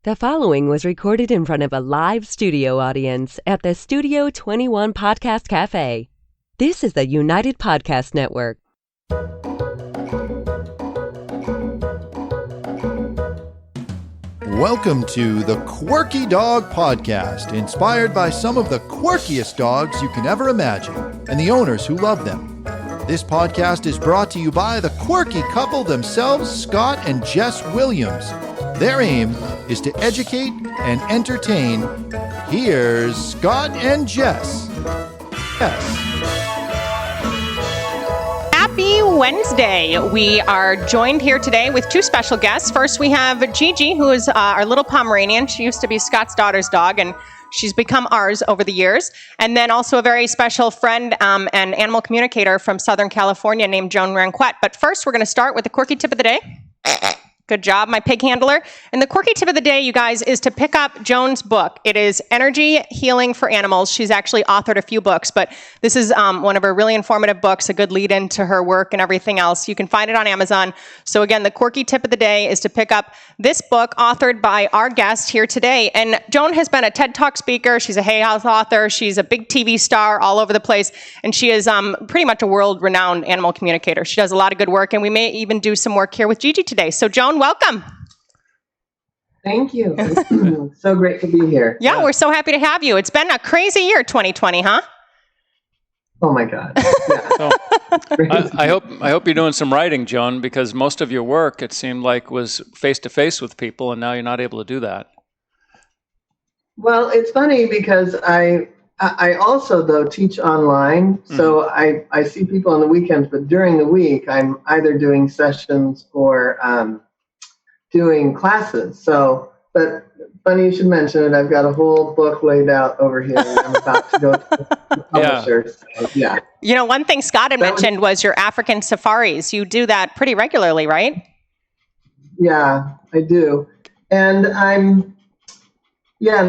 The following was recorded in front of a live studio audience at the Studio 21 Podcast Cafe. This is the United Podcast Network. Welcome to the Quirky Dog Podcast, inspired by some of the quirkiest dogs you can ever imagine, and the owners who love them. This podcast is brought to you by the quirky couple themselves, Scott and Jess Williams. Their aim is to educate and entertain. Here's Scott and Jess. Yes. Happy Wednesday. We are joined here today with two special guests. First, we have Gigi, who is our little Pomeranian. She used to be Scott's daughter's dog, and she's become ours over the years. And then also a very special friend and animal communicator from Southern California named Joan Ranquet. But first, we're going to start with the quirky tip of the day. Good job, my pig handler. And the quirky tip of the day, you guys, is to pick up Joan's book. It is Energy Healing for Animals. She's actually authored a few books, but this is one of her really informative books, a good lead into her work and everything else. You can find it on Amazon. So again, the quirky tip of the day is to pick up this book authored by our guest here today. And Joan has been a TED Talk speaker. She's a Hay House author. She's a big TV star all over the place. And she is pretty much a world-renowned animal communicator. She does a lot of good work, and we may even do some work here with Gigi today. So Joan, welcome. Thank you. It's so great to be here. Yeah, we're so happy to have you. It's been a crazy year, 2020, huh? Oh my God. Yeah. So, I hope you're doing some writing, Joan, because most of your work, it seemed like, was face-to-face with people, and now you're not able to do that. Well, it's funny because I also, though, teach online. So I see people on the weekends, but during the week, I'm either doing sessions or doing classes. So, but funny you should mention it. I've got a whole book laid out over here, and I'm about to go to the publisher. So, yeah. You know, one thing Scott had mentioned was your African safaris. You do that pretty regularly, right? Yeah, I do. And and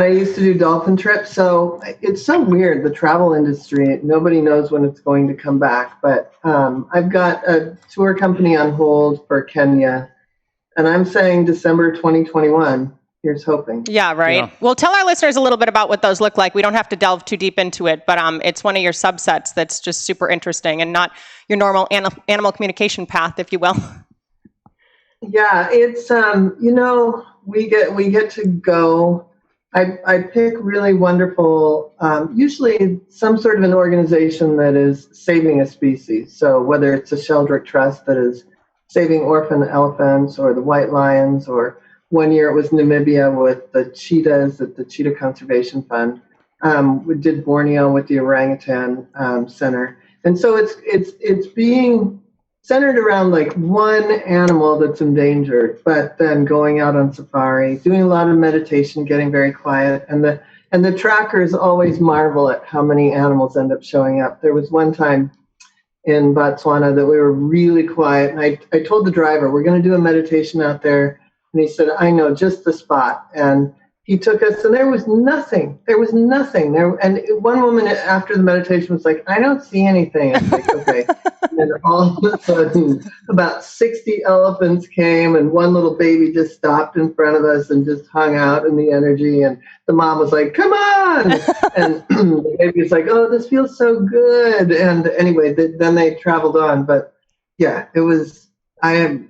I used to do dolphin trips. So it's so weird, the travel industry. Nobody knows when it's going to come back. But I've got a tour company on hold for Kenya, and I'm saying December 2021. Here's hoping. Yeah, right. Yeah. Well, tell our listeners a little bit about what those look like. We don't have to delve too deep into it, but it's one of your subsets that's just super interesting and not your normal animal communication path, if you will. Yeah, it's we get to go. I pick really wonderful, usually some sort of an organization that is saving a species. So whether it's a Sheldrick Trust that is saving orphan elephants, or the white lions, or one year it was Namibia with the cheetahs at the Cheetah Conservation Fund. We did Borneo with the Orangutan Center. And so it's being centered around like one animal that's endangered, but then going out on safari, doing a lot of meditation, getting very quiet. And the trackers always marvel at how many animals end up showing up. There was one time in Botswana that we were really quiet. And I told the driver, we're going to do a meditation out there. And he said, I know just the spot. And he took us, and there was nothing. There was nothing there. And one woman after the meditation was like, I don't see anything. I was like, okay. And all of a sudden, about 60 elephants came, and one little baby just stopped in front of us and just hung out in the energy. And the mom was like, come on. And the baby was like, oh, this feels so good. And anyway, then they traveled on. But yeah, it was, I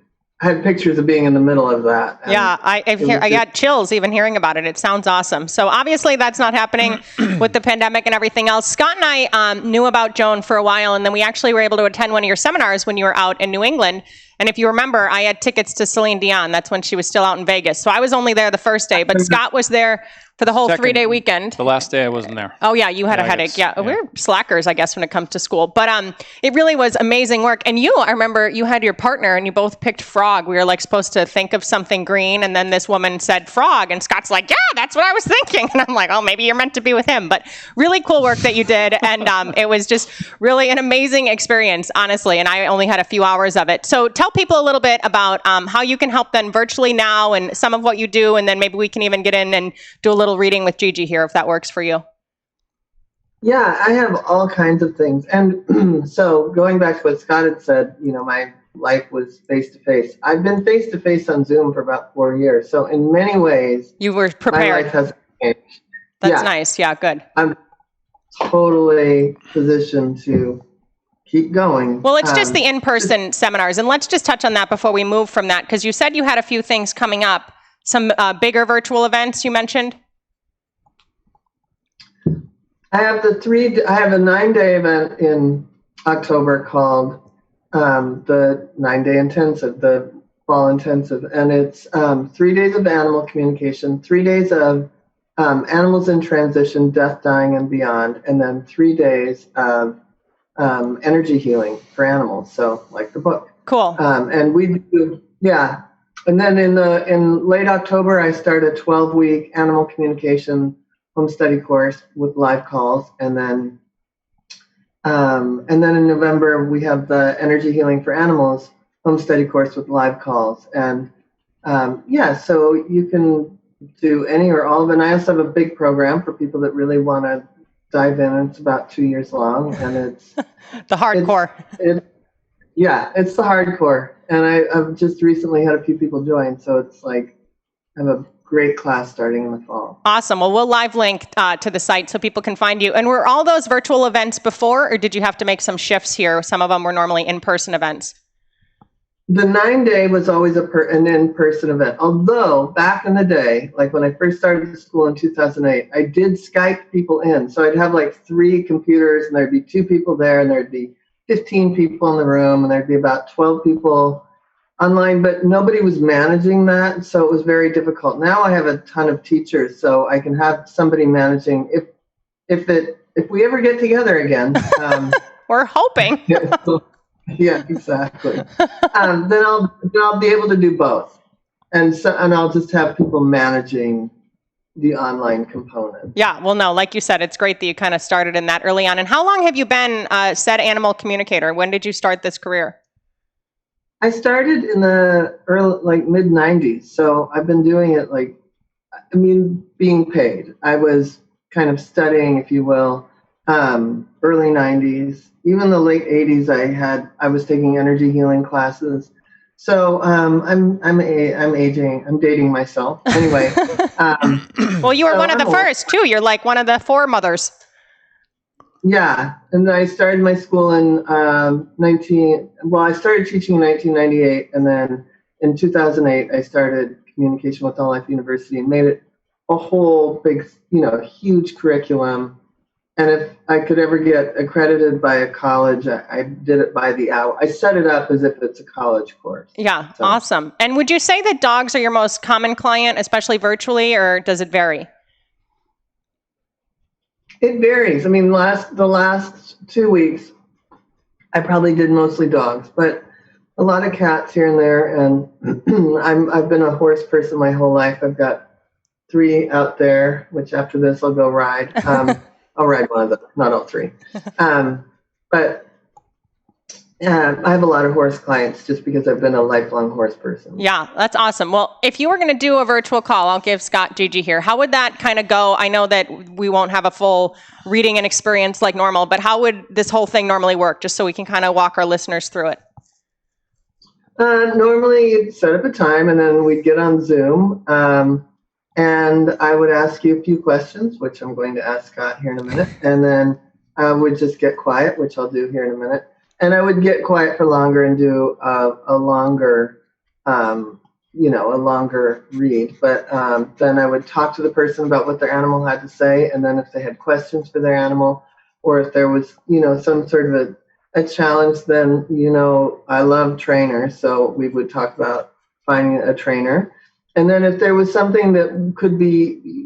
had pictures of being in the middle of that. Yeah, I got chills even hearing about it. It sounds awesome. So obviously that's not happening with the pandemic and everything else. Scott and I knew about Joan for a while, and then we actually were able to attend one of your seminars when you were out in New England. And if you remember, I had tickets to Celine Dion. That's when she was still out in Vegas. So I was only there the first day, but Scott was there for the whole 3-day weekend. The last day I wasn't there. Oh yeah, you had a headache. Yeah, we're slackers, I guess, when it comes to school. But it really was amazing work. And I remember you had your partner, and you both picked frog. We were like supposed to think of something green, and then this woman said frog, and Scott's like, yeah, that's what I was thinking. And I'm like, oh, maybe you're meant to be with him. But really cool work that you did, and it was just really an amazing experience, honestly. And I only had a few hours of it. So tell people a little bit about how you can help them virtually now, and some of what you do, and then maybe we can even get in and do a little reading with Gigi here, if that works for you. Yeah, I have all kinds of things. And so going back to what Scott had said, my life was face-to-face. I've been face-to-face on Zoom for about 4 years. So in many ways, You were my prepared. life has changed. That's Yeah. nice. Yeah, good. I'm totally positioned to keep going. Well, it's just the in-person seminars. And let's just touch on that before we move from that, because you said you had a few things coming up, some bigger virtual events you mentioned. I have a 9-day event in October called the 9-day intensive, the fall intensive. And it's 3 days of animal communication, 3 days of animals in transition, death, dying, and beyond, and then 3 days of energy healing for animals. So like the book. Cool. And we do, yeah. And then in late October, I start a 12-week animal communication home study course with live calls. And then in November, we have the energy healing for animals home study course with live calls. And so you can do any or all of it. And I also have a big program for people that really want to dive in. It's about 2 years long, and it's the hardcore. It's the hardcore. And I've just recently had a few people join, so it's like I have a great class starting in the fall. Awesome. Well, we'll live link to the site so people can find you. And were all those virtual events before, or did you have to make some shifts here? Some of them were normally in-person events. The 9-day was always an in-person event. Although back in the day, like when I first started the school in 2008, I did Skype people in. So I'd have like 3 computers, and there'd be 2 people there, and there'd be 15 people in the room, and there'd be about 12 people online, but nobody was managing that. So it was very difficult. Now I have a ton of teachers, so I can have somebody managing if we ever get together again. We're hoping. Yeah, exactly. Then I'll be able to do both, and I'll just have people managing the online component. Yeah, well, no, like you said, it's great that you kind of started in that early on. And how long have you been said animal communicator? When did you start this career? I started in the early, mid 90s. So I've been doing it being paid. I was kind of studying, if you will, early 90s. Even the late 80s, I was taking energy healing classes. So I'm aging. I'm dating myself. Anyway. Well, you were one of the first too. You're like one of the foremothers. Yeah, and I started my school in I started teaching in 1998, and then in 2008 I started Communication with All Life University and made it a whole big, huge curriculum. And if I could ever get accredited by a college, I did it by the hour. I set it up as if it's a college course. Yeah, so. Awesome. And would you say that dogs are your most common client, especially virtually, or does it vary? It varies. I mean, the last 2 weeks, I probably did mostly dogs, but a lot of cats here and there. And I've been a horse person my whole life. I've got 3 out there, which after this I'll go ride. I'll ride one of them, not all 3. But I have a lot of horse clients just because I've been a lifelong horse person. Yeah, that's awesome. Well, if you were going to do a virtual call, I'll give Scott Gigi here. How would that kind of go? I know that we won't have a full reading and experience like normal, but how would this whole thing normally work, just so we can kind of walk our listeners through it? Normally, you'd set up a time, and then we'd get on Zoom. And I would ask you a few questions, which I'm going to ask Scott here in a minute. And then I would just get quiet, which I'll do here in a minute. And I would get quiet for longer and do a longer read. But then I would talk to the person about what their animal had to say. And then if they had questions for their animal, or if there was, some sort of a challenge, then, I love trainers. So we would talk about finding a trainer. And then if there was something that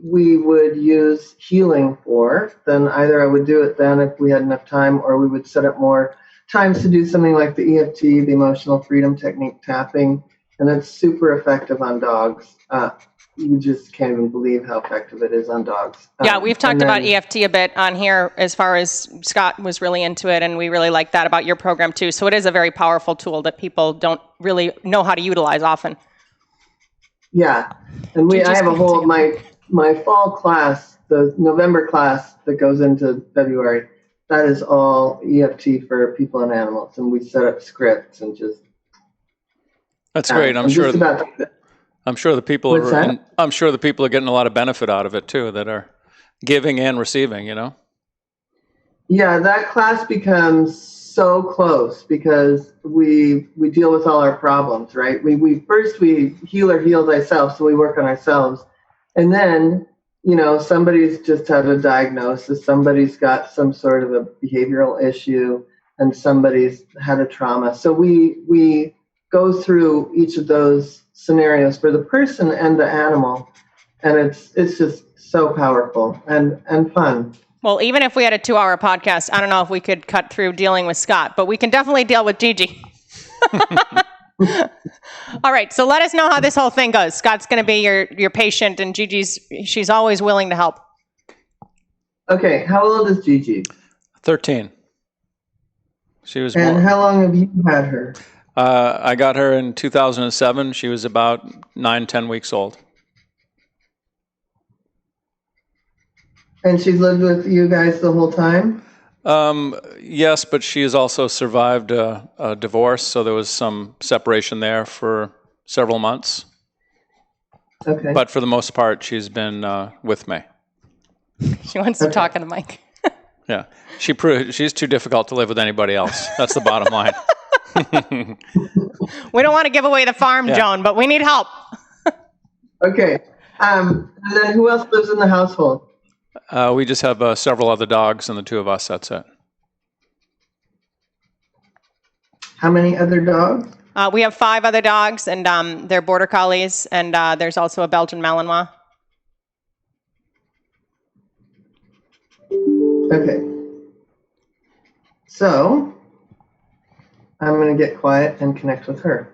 we would use healing for, then either I would do it then if we had enough time, or we would set up more times to do something like the EFT, the emotional freedom technique tapping. And that's super effective on dogs. You just can't even believe how effective it is on dogs. Yeah, we've talked about EFT a bit on here as far as Scott was really into it, and we really like that about your program too. So it is a very powerful tool that people don't really know how to utilize often. Yeah, and I have a whole, my fall class, the November class that goes into February, that is all EFT for people and animals. And we set up scripts and just That's great. I'm sure the people I'm sure the people are getting a lot of benefit out of it too, that are giving and receiving, Yeah, that class becomes so close because we deal with all our problems, right? We heal our heals ourselves, so we work on ourselves. And then, somebody's just had a diagnosis, somebody's got some sort of a behavioral issue, and somebody's had a trauma. So we go through each of those scenarios for the person and the animal, and it's just so powerful and fun. Well, even if we had a 2-hour podcast, I don't know if we could cut through dealing with Scott, but we can definitely deal with Gigi. All right, so let us know how this whole thing goes. Scott's going to be your patient, and she's always willing to help. Okay, how old is Gigi? 13. She was. And how long have you had her? I got her in 2007. She was about 9-10 weeks old. And she's lived with you guys the whole time? Yes, but she has also survived a divorce, so there was some separation there for several months. Okay. But for the most part, she's been with me. She wants to talk in the mic. Yeah. She's too difficult to live with anybody else. That's the bottom line. We don't want to give away the farm, Joan, but we need help. Okay. And then who else lives in the household? We just have several other dogs, and the two of us, that's it. How many other dogs? We have 5 other dogs, and they're border collies, and there's also a Belgian Malinois. Okay. So, I'm going to get quiet and connect with her.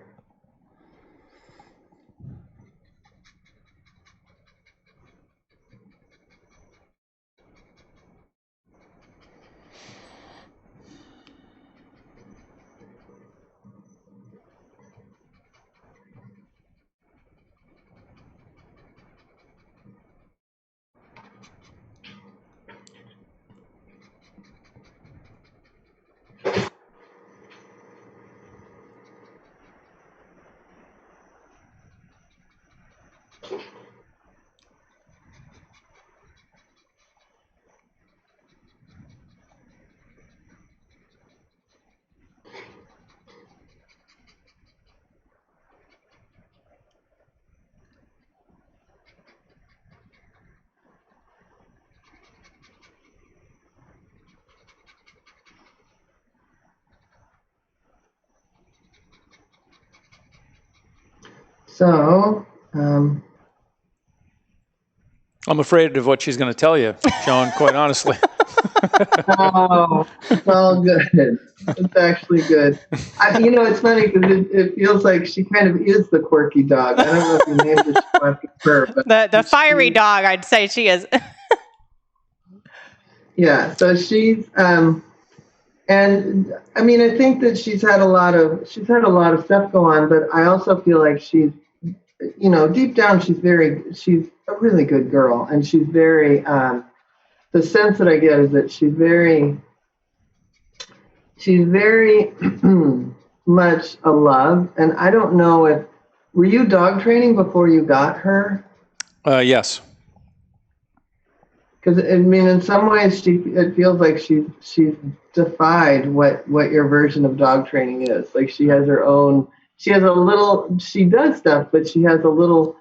So, I'm afraid of what she's going to tell you, Joan, quite honestly. oh, well, good. It's actually good. It's funny because it feels like she kind of is the quirky dog. I don't know if you named it her, but the fiery dog, I'd say she is. Yeah, so she's and I mean I think that she's had a lot of stuff go on, but I also feel like she's deep down she's a really good girl, and she's very the sense that I get is that she's very much a love. And I don't know were you dog training before you got her? Yes. Because I mean, in some ways, it feels like she's defied what your version of dog training is. Like she has her own. She does stuff, but she has a little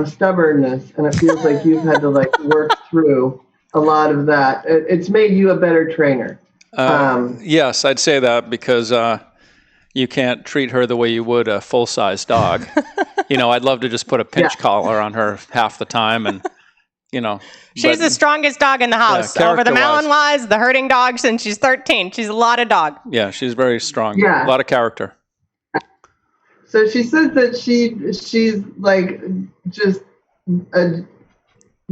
stubbornness, and it feels like you've had to work through a lot of that. It's made you a better trainer. Yes, I'd say that because you can't treat her the way you would a full-size dog. I'd love to just put a pinch collar on her half the time, and she's the strongest dog in the house. Over the Malinois, the herding dogs, and she's 13. She's a lot of dog. Yeah, she's very strong. Yeah. A lot of character. So she says that she's like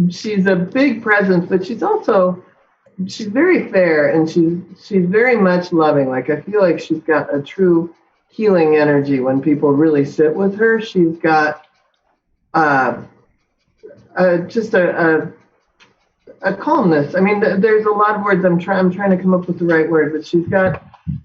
she's a big presence, but she's very fair, and she's very much loving. Like I feel like she's got a true healing energy when people really sit with her. She's got just a calmness. I mean, there's a lot of words. I'm trying to come up with the right word, but she's got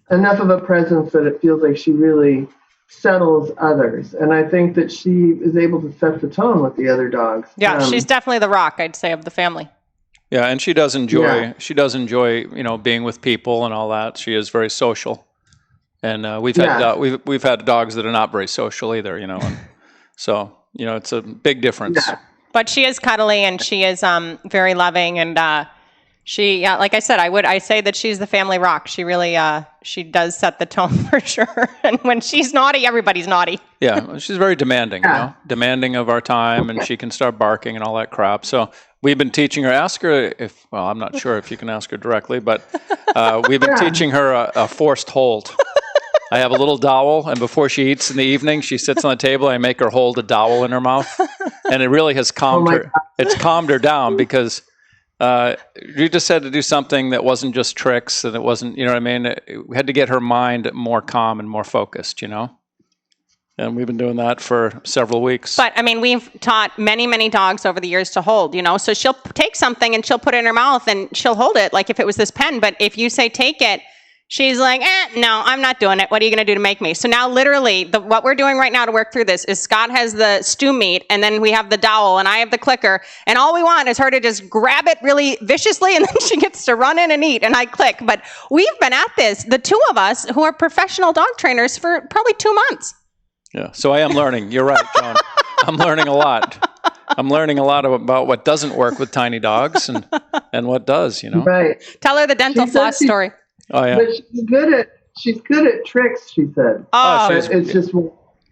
enough of a presence that it feels like she really settles others. And I think that she is able to set the tone with the other dogs. Yeah, she's definitely the rock, I'd say, of the family. Yeah, and she does enjoy being with people and all that. She is very social. And we've had dogs that are not very social either, and so, it's a big difference. Yeah. But she is cuddly and she is very loving, and she, like I said, I say that she's the family rock. She really, she does set the tone for sure. And when she's naughty, everybody's naughty. Yeah, she's very demanding, demanding of our time, and she can start barking and all that crap. So we've been teaching her. Ask her I'm not sure if you can ask her directly, but we've been teaching her a forced hold. I have a little dowel, and before she eats in the evening, she sits on the table. I make her hold a dowel in her mouth, and it really has calmed her. It's calmed her down because you just had to do something that wasn't just tricks, and it wasn't, you know what I mean? We had to get her mind more calm and more focused, And we've been doing that for several weeks. But, we've taught many, many dogs over the years to hold, So she'll take something and she'll put it in her mouth and she'll hold it, like if it was this pen. But if you say, take it, she's like, no, I'm not doing it. What are you going to do to make me? So now literally what we're doing right now to work through this is Scott has the stew meat, and then we have the dowel, and I have the clicker. And all we want is her to just grab it really viciously, and then she gets to run in and eat, and I click. But we've been at this, the two of us who are professional dog trainers, for probably 2 months. Yeah, so I am learning. You're right, Joan. I'm learning a lot. I'm learning a lot about what doesn't work with tiny dogs and what does, Right. Tell her the dental floss story. Oh, yeah. But she's good at tricks, she said. Oh, it's just...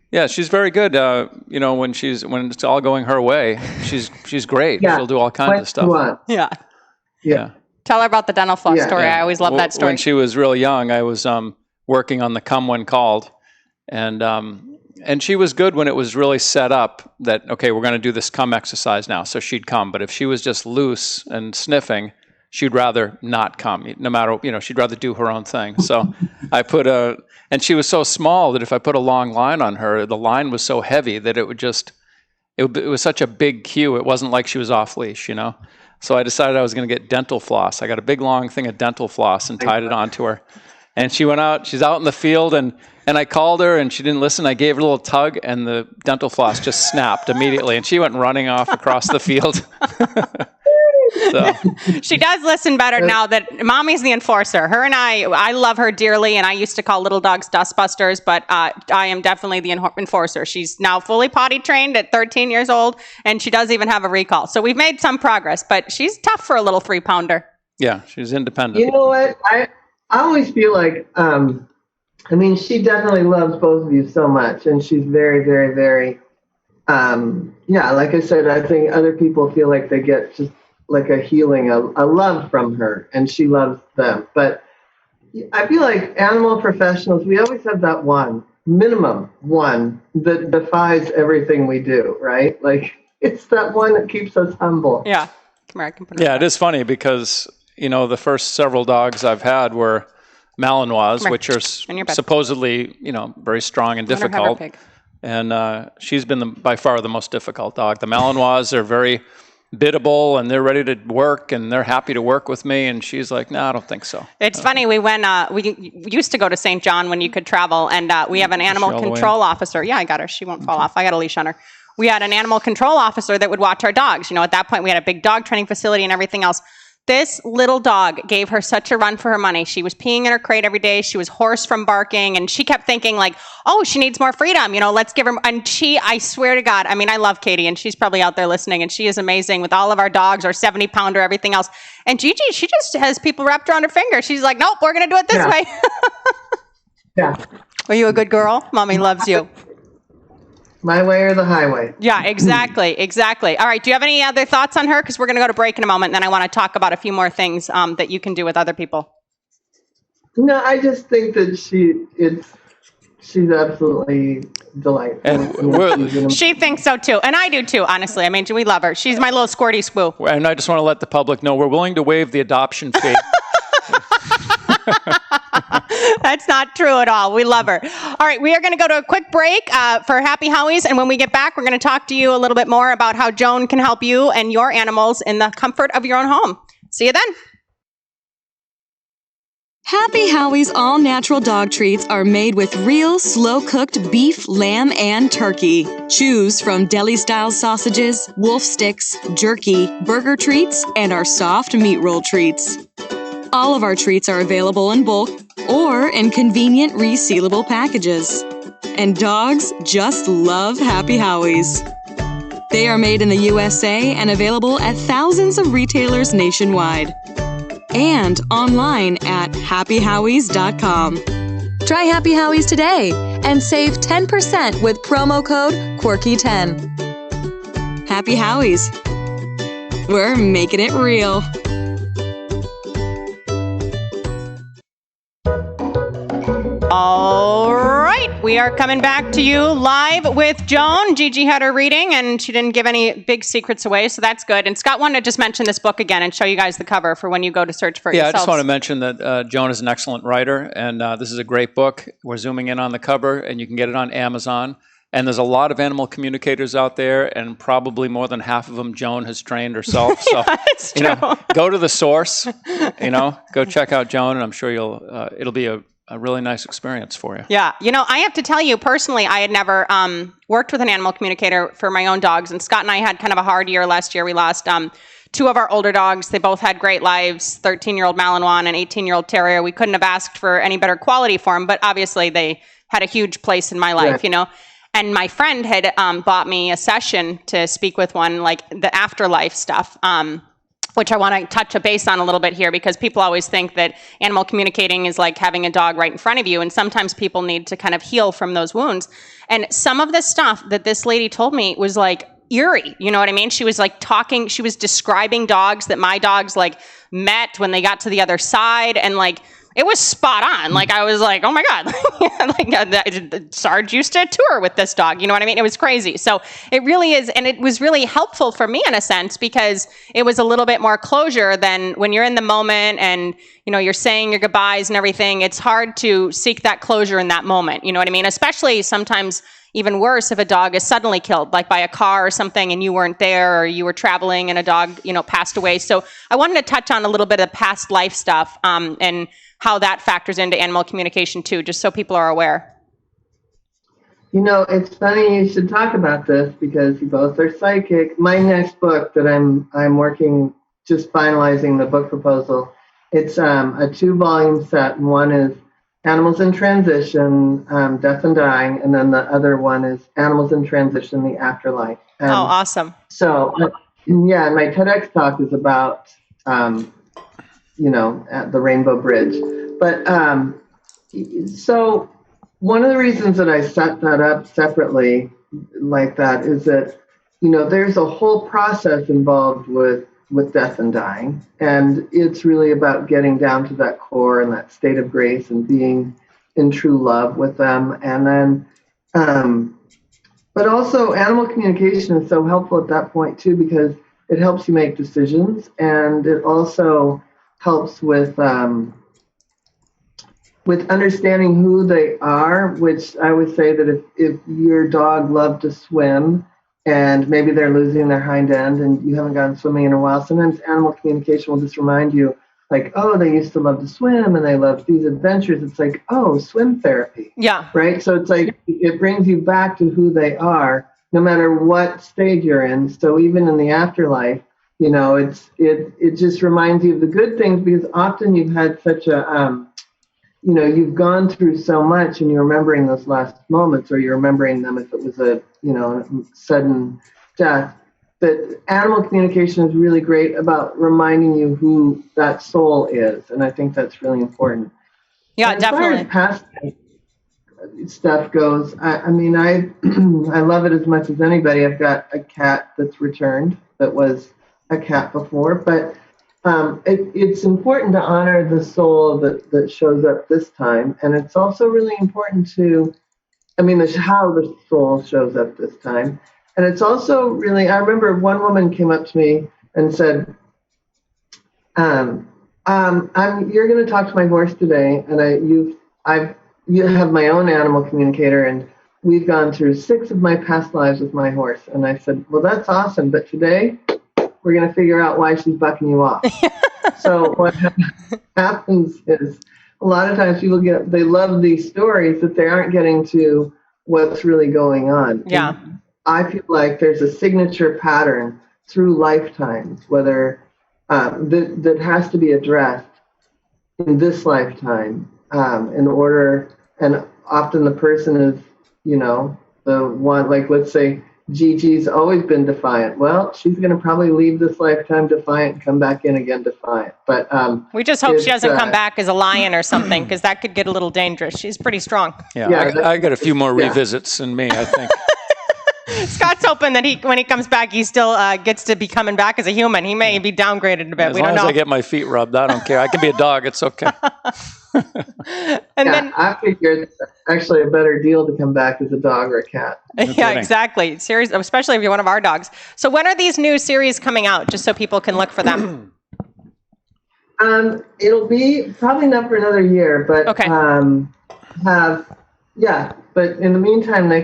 Yeah, she's very good. When it's all going her way, she's great. Yeah. She'll do all kinds of stuff. Yeah. Tell her about the dental floss story. I always love that story. When she was real young, I was working on the Come When Called, and she was good when it was really set up that, okay, we're going to do this come exercise now, so she'd come. But if she was just loose and sniffing, she'd rather not come, no matter, she'd rather do her own thing. So I and she was so small that if I put a long line on her, the line was so heavy that it was such a big cue. It wasn't like she was off leash, So I decided I was going to get dental floss. I got a big long thing of dental floss and tied it onto her. And she went out, she's out in the field, and I called her and she didn't listen. I gave her a little tug and the dental floss just snapped immediately, and she went running off across the field. So. She does listen better now that Mommy's the enforcer. Her and I love her dearly, and I used to call little dogs dustbusters, but I am definitely the enforcer. She's now fully potty trained at 13 years old, and she does even have a recall. So we've made some progress, but she's tough for a little 3-pounder. Yeah, she's independent. You know what? I always feel like, she definitely loves both of you so much, and she's very, very, very, like I said, I think other people feel like they get just like a healing, a love from her, and she loves them. But I feel like animal professionals, we always have that minimum one that defies everything we do, right? Like, it's that one that keeps us humble. Yeah. Come here, I can put it it is funny because, the first several dogs I've had were Malinois, which are supposedly, very strong and difficult. And she's been by far the most difficult dog. The Malinois are very biddable, and they're ready to work, and they're happy to work with me. And she's like, no, I don't think so. It's funny. We went, we used to go to St. John when you could travel, and we have an animal control officer. Yeah, I got her. She won't fall off. I got a leash on her. We had an animal control officer that would watch our dogs. At that point we had a big dog training facility and everything else. This little dog gave her such a run for her money. She was peeing in her crate every day. She was hoarse from barking, and she kept thinking like, oh, she needs more freedom. Let's give her. And I swear to God, I love Katie, and she's probably out there listening, and she is amazing with all of our dogs, our 70-pounder, everything else. And Gigi, she just has people wrapped around her finger. She's like, nope, we're going to do it this way. Yeah. Are you a good girl? Mommy loves you. My way or the highway. Yeah, exactly. All right. Do you have any other thoughts on her? Because we're going to go to break in a moment, and then I want to talk about a few more things that you can do with other people. No, I just think that she's absolutely delightful. And she thinks so too, and I do too. Honestly, we love her. She's my little squirty spoo. And I just want to let the public know we're willing to waive the adoption fee. That's not true at all. We love her. All right, we are going to go to a quick break for Happy Howies, and when we get back, we're going to talk to you a little bit more about how Joan can help you and your animals in the comfort of your own home. See you then. Happy Howie's all-natural dog treats are made with real, slow-cooked beef, lamb, and turkey. Choose from deli-style sausages, wolf sticks, jerky, burger treats, and our soft meat roll treats. All of our treats are available in bulk or in convenient resealable packages. And dogs just love Happy Howie's. They are made in the USA and available at thousands of retailers nationwide. And online at happyhowies.com. Try Happy Howie's today and save 10% with promo code Quirky10. Happy Howie's. We're making it real. All right, we are coming back to you live with Joan. Gigi had her reading, and she didn't give any big secrets away, so that's good. And Scott wanted to just mention this book again and show you guys the cover for when you go to search for it yourselves. I just want to mention that Joan is an excellent writer, and this is a great book. We're zooming in on the cover, and you can get it on Amazon. And there's a lot of animal communicators out there, and probably more than half of them Joan has trained herself. So, That's true. Go to the source. Go check out Joan, and I'm sure it'll be a really nice experience for you. Yeah. I have to tell you personally, I had never worked with an animal communicator for my own dogs. And Scott and I had kind of a hard year last year. We lost two of our older dogs. They both had great lives, 13-year-old Malinois and 18-year-old Terrier. We couldn't have asked for any better quality for them, but obviously they had a huge place in my life, And my friend had bought me a session to speak with one, like the afterlife stuff. Which I want to touch a base on a little bit here, because people always think that animal communicating is like having a dog right in front of you. And sometimes people need to kind of heal from those wounds. And some of the stuff that this lady told me was like eerie. You know what I mean? She was like she was describing dogs that my dogs like met when they got to the other side. And like, it was spot on. Like, I was like, oh my God, Sarge used to tour with this dog. You know what I mean? It was crazy. So it really is. And it was really helpful for me in a sense, because it was a little bit more closure than when you're in the moment and, you're saying your goodbyes and everything. It's hard to seek that closure in that moment. You know what I mean? Especially sometimes even worse if a dog is suddenly killed, like by a car or something, and you weren't there, or you were traveling and a dog, passed away. So I wanted to touch on a little bit of past life stuff and how that factors into animal communication too, just so people are aware. It's funny you should talk about this, because you both are psychic. My next book that I'm working, just finalizing the book proposal, it's a 2-volume set, and one is Animals in Transition, Death and Dying, and then the other one is Animals in Transition, the Afterlife. Awesome. So, my TEDx talk is about at the Rainbow Bridge. But so one of the reasons that I set that up separately like that is that, there's a whole process involved with death and dying. And it's really about getting down to that core and that state of grace and being in true love with them. And then, but also animal communication is so helpful at that point too, because it helps you make decisions, and it also helps with understanding who they are, which I would say that if your dog loved to swim and maybe they're losing their hind end and you haven't gone swimming in a while, sometimes animal communication will just remind you, like, oh, they used to love to swim and they loved these adventures. It's like, oh, swim therapy. Yeah. Right? So it's like it brings you back to who they are, no matter what stage you're in. So even in the afterlife, it just reminds you of the good things, because often you've had such a, you've gone through so much and you're remembering those last moments, or you're remembering them if it was a, sudden death. But animal communication is really great about reminding you who that soul is. And I think that's really important. Yeah, and definitely. As far as past stuff goes, I love it as much as anybody. I've got a cat that's returned that was a cat before, but it's important to honor the soul that shows up this time. And it's also really important how the soul shows up this time. And it's also really, I remember one woman came up to me and said, you're going to talk to my horse today. And you have my own animal communicator, and we've gone through 6 of my past lives with my horse. And I said, well, that's awesome. But today we're going to figure out why she's bucking you off. So what happens is a lot of times people they love these stories that they aren't getting to what's really going on. Yeah. And I feel like there's a signature pattern through lifetimes, whether that has to be addressed in this lifetime in order, and often the person is, the one, like let's say Gigi's always been defiant. Well, she's going to probably leave this lifetime defiant and come back in again defiant. But we just hope she doesn't come back as a lion or something, because that could get a little dangerous. She's pretty strong. Yeah, I got a few more revisits than me, I think. Scott's hoping that when he comes back, he still gets to be coming back as a human. He may be downgraded a bit. As long as I get my feet rubbed, I don't care. I can be a dog. It's okay. Then I figured it's actually a better deal to come back as a dog or a cat. Yeah, exactly. Series, especially if you're one of our dogs. So when are these new series coming out, just so people can look for them? It'll be probably not for another year, but okay. But in the meantime, I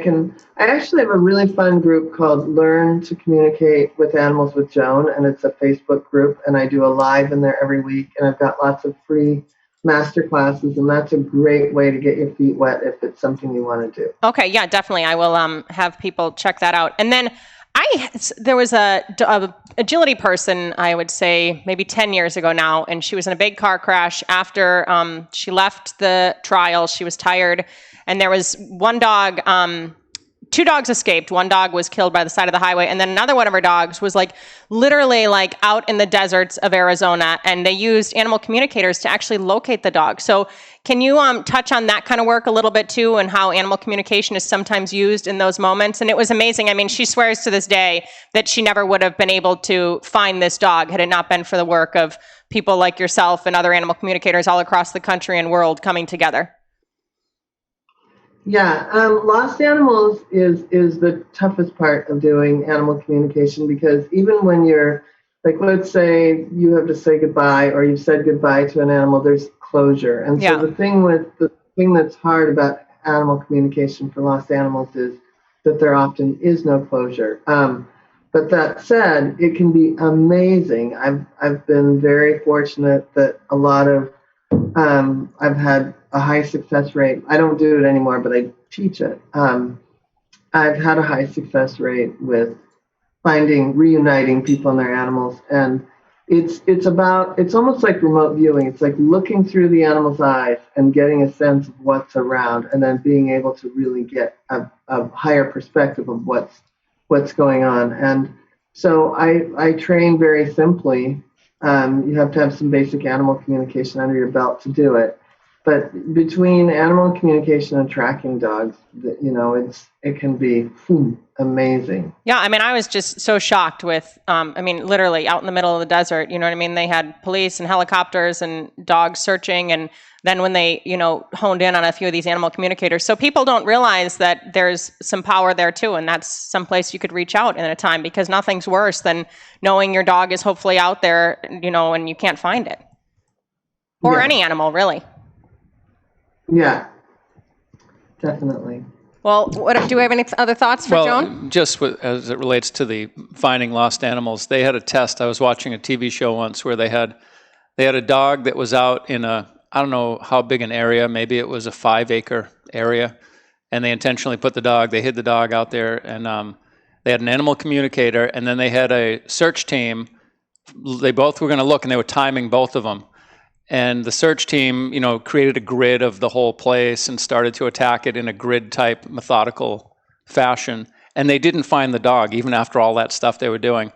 actually have a really fun group called Learn to Communicate with Animals with Joan, and it's a Facebook group, and I do a live in there every week, and I've got lots of free master classes, and that's a great way to get your feet wet if it's something you want to do. Okay, yeah, definitely. I will have people check that out. And then there was a agility person, I would say maybe 10 years ago now, and she was in a big car crash after she left the trial. She was tired, and there was one dog, two dogs escaped. One dog was killed by the side of the highway, and then another one of her dogs was literally out in the deserts of Arizona, and they used animal communicators to actually locate the dog. So can you touch on that kind of work a little bit too, and how animal communication is sometimes used in those moments? And it was amazing. I mean, she swears to this day that she never would have been able to find this dog had it not been for the work of people like yourself and other animal communicators all across the country and world coming together. Yeah, lost animals is the toughest part of doing animal communication, because even when you're, let's say you have to say goodbye or you've said goodbye to an animal, there's closure. And so the thing that's hard about animal communication for lost animals is that there often is no closure. But that said, it can be amazing. I've been very fortunate that a lot of I've had a high success rate. I don't do it anymore, but I teach it. I've had a high success rate with reuniting people and their animals. And it's almost like remote viewing. It's like looking through the animal's eyes and getting a sense of what's around, and then being able to really get a higher perspective of what's going on. And so I train very simply. You have to have some basic animal communication under your belt to do it. But between animal communication and tracking dogs, it can be amazing. Yeah, I mean, I was just so shocked with, literally out in the middle of the desert, you know what I mean? They had police and helicopters and dogs searching. And then when they, honed in on a few of these animal communicators. So people don't realize that there's some power there too. And that's someplace you could reach out in a time, because nothing's worse than knowing your dog is hopefully out there, and you can't find it. Or any animal, really. Yeah, definitely. Well, do we have any other thoughts for Joan? Just as it relates to the finding lost animals, they had a test. I was watching a TV show once where they had a dog that was out in I don't know how big an area, maybe it was a 5-acre area, and they intentionally they hid the dog out there, and they had an animal communicator, and then they had a search team. They both were going to look, and they were timing both of them. And the search team, created a grid of the whole place and started to attack it in a grid-type methodical fashion. And they didn't find the dog, even after all that stuff they were doing.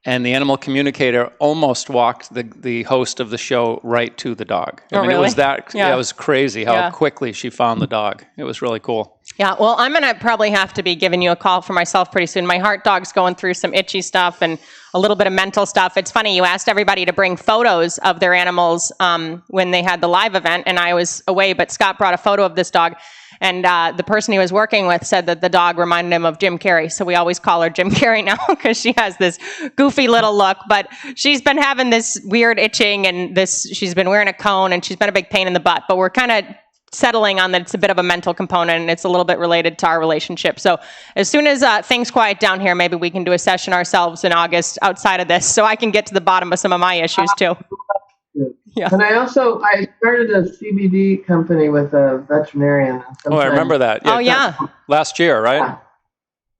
And the animal communicator almost walked the host of the show right to the dog. Really? It was it was crazy how quickly she found the dog. It was really cool. Yeah, well, I'm going to probably have to be giving you a call for myself pretty soon. My heart dog's going through some itchy stuff and a little bit of mental stuff. It's funny, you asked everybody to bring photos of their animals when they had the live event, and I was away, but Scott brought a photo of this dog. And the person he was working with said that the dog reminded him of Jim Carrey. So we always call her Jim Carrey now because she has this goofy little look. But she's been having this weird itching, and she's been wearing a cone, and she's been a big pain in the butt. But we're kind of settling on that it's a bit of a mental component, and it's a little bit related to our relationship. So as soon as things quiet down here, maybe we can do a session ourselves in August outside of this, so I can get to the bottom of some of my issues too. Yeah. And I started a CBD company with a veterinarian. Oh, I remember that. Oh, yeah. Last year, right? Yeah.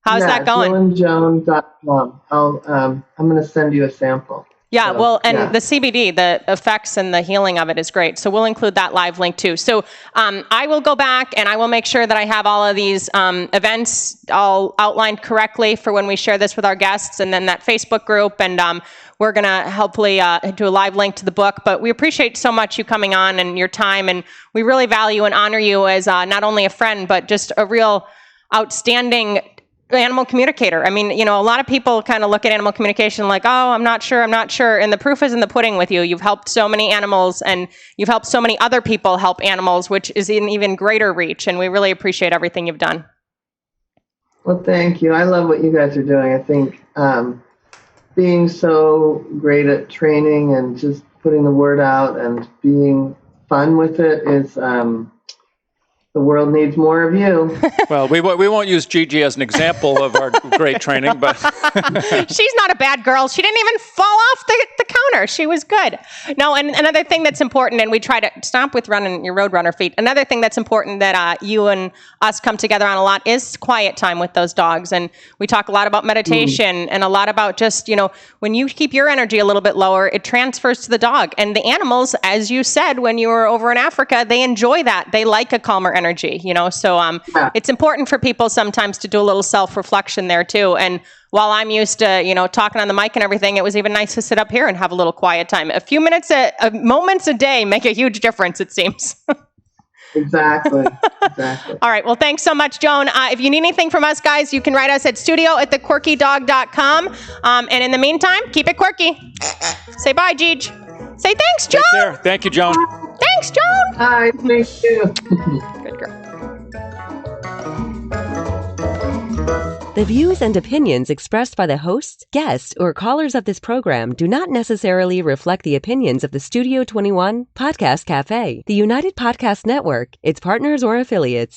How's that going? JoanJones.com. I'm going to send you a sample. Yeah, So, well, and the CBD, the effects and the healing of it is great. So we'll include that live link too. So I will go back and I will make sure that I have all of these events all outlined correctly for when we share this with our guests, and then that Facebook group. And we're going to hopefully do a live link to the book. But we appreciate so much you coming on and your time. And we really value and honor you as not only a friend, but just a real outstanding animal communicator. I mean, a lot of people kind of look at animal communication like, oh, I'm not sure. And the proof is in the pudding with you. You've helped so many animals, and you've helped so many other people help animals, which is an even greater reach. And we really appreciate everything you've done. Well, thank you. I love what you guys are doing. I think being so great at training and just putting the word out and being fun with it is the world needs more of you. Well, we won't use Gigi as an example of our great training, but she's not a bad girl. She didn't even fall off the counter. She was good. No, and another thing that's important, and we try to stop with running your Roadrunner feet. Another thing that's important that you and us come together on a lot is quiet time with those dogs. And we talk a lot about meditation and a lot about just, when you keep your energy a little bit lower, it transfers to the dog. And the animals, as you said, when you were over in Africa, they enjoy that. They like a calmer energy. So it's important for people sometimes to do a little self-reflection there too. And while I'm used to, talking on the mic and everything, it was even nice to sit up here and have a little quiet time. A few minutes, moments a day make a huge difference, it seems. Exactly. All right. Well, thanks so much, Joan. If you need anything from us, guys, you can write us at studio@thequirkydog.com. And in the meantime, keep it quirky. Say bye, Gigi. Say thanks, Joan. Take care. Thank you, Joan. Thanks, Joan. Hi, thank you. Good girl. The views and opinions expressed by the hosts, guests, or callers of this program do not necessarily reflect the opinions of the Studio 21 Podcast Cafe, the United Podcast Network, its partners, or affiliates.